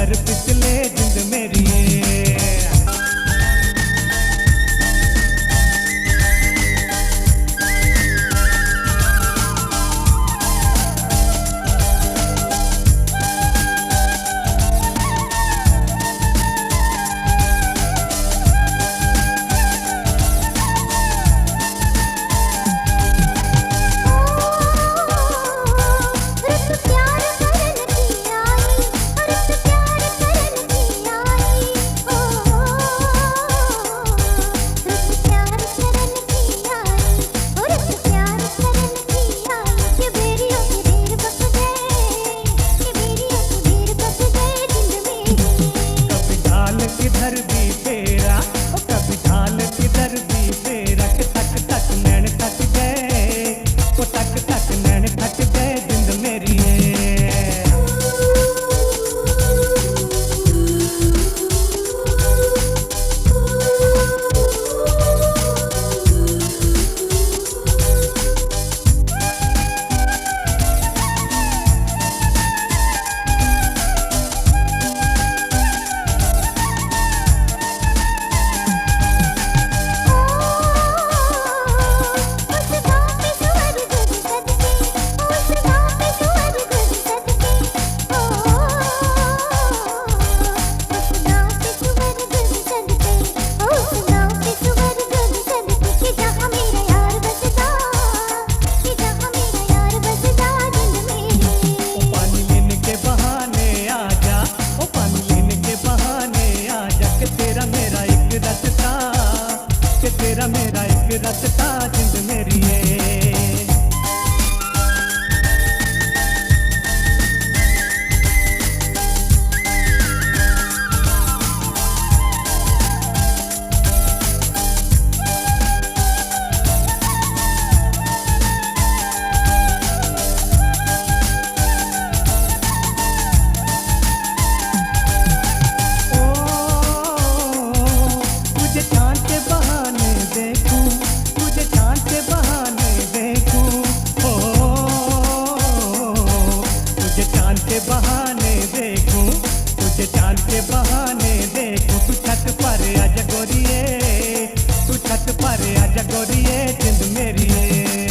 घर पिछले जिंद मेरी किधर भी तेरा ओ कभी ढाल किधर भी तेरा के तक तक नैन थक गए ओ तक तक नैन थक गए जिंद मेरी तेरा मेरा एक रास्ता जिंद मेरी बहाने देखूं तुझे चांद के बहाने देखूं तू छत पर आजा गोरिये तू छत पर आजा गोरिये जिंद मेरी